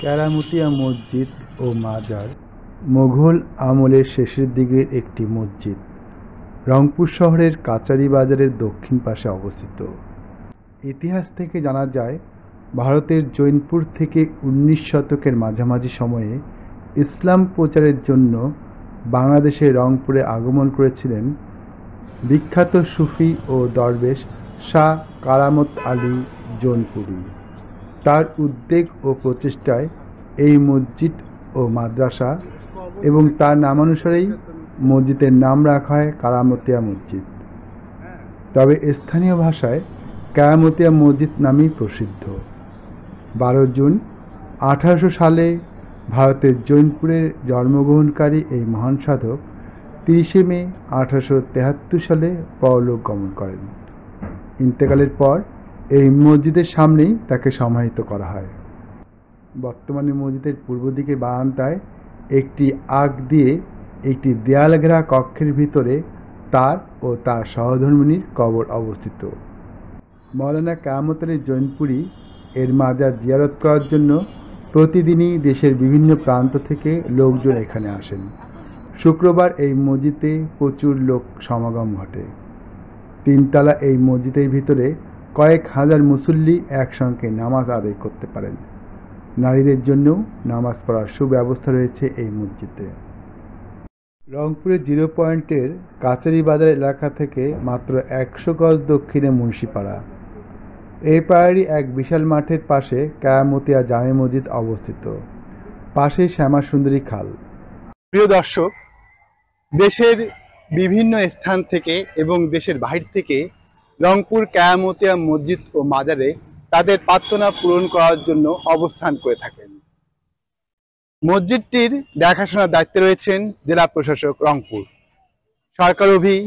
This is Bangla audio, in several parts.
কেরামতিয়া মসজিদ ও মাজার মুঘল আমলের শেষের দিকের একটি মসজিদ, রংপুর শহরের কাচারি বাজারের দক্ষিণ পাশে অবস্থিত। ইতিহাস থেকে জানা যায়, ভারতের জৈনপুর থেকে 19 শতকের মাঝামাঝি সময়ে ইসলাম প্রচারের জন্য বাংলাদেশের রংপুরে আগমন করেছিলেন বিখ্যাত সুফি ও দরবেশ শাহ কারামত আলী জৌনপুরী। তার উদ্যোগ ও প্রচেষ্টায় এই মসজিদ ও মাদ্রাসা এবং তার নামানুসারেই মসজিদের নাম রাখা হয় কারামতিয়া মসজিদ। তবে স্থানীয় ভাষায় কেরামতিয়া মসজিদ নামেই প্রসিদ্ধ। 12 জুন 1800 সালে ভারতের জৌনপুরে জন্মগ্রহণকারী এই মহান সাধক 30 মে 1873 সালে পরলোক গমন করেন। ইন্তেকালের পর এই মসজিদের সামনেই তাকে সমাহিত করা হয়। বর্তমানে মসজিদের পূর্ব দিকে বারান্দায় একটি আগ দিয়ে একটি দেয়াল ঘেরা কক্ষের ভিতরে তার ও তার সহধর্মিণীর কবর অবস্থিত। মৌলানা কেরামত আলী জৌনপুরী এর মাজার জিয়ারত করার জন্য প্রতিদিনই দেশের বিভিন্ন প্রান্ত থেকে লোকজন এখানে আসেন। শুক্রবার এই মসজিদে প্রচুর লোক সমাগম ঘটে। 3 তলা এই মসজিদের ভিতরে কয়েক হাজার মুসল্লি একসঙ্গে নামাজ আদায় করতে পারেন। নারীদের জন্যও নামাজ পড়ার সুব্যবস্থা রয়েছে এই মসজিদে। রংপুরের 0 পয়েন্টের কাচারি বাজার এলাকা থেকে মাত্র 100 গজ দক্ষিণে মুন্সিপাড়া। এই পাড়ারই এক বিশাল মাঠের পাশে কেরামতিয়া জামে মসজিদ অবস্থিত, পাশেই শ্যামা সুন্দরী খাল। প্রিয় দর্শক, দেশের বিভিন্ন স্থান থেকে এবং দেশের বাহির থেকে রংপুর কেরামতিয়া মসজিদ ও মাজারে তাদের প্রার্থনা পূরণ করার জন্য অবস্থান করে থাকেন। মসজিদটির দেখাশোনার দায়িত্বে রয়েছেন জেলা প্রশাসক রংপুর, সরকার অভি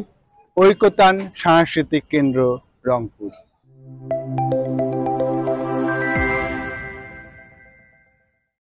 ঐকতান সাংস্কৃতিক কেন্দ্র রংপুর।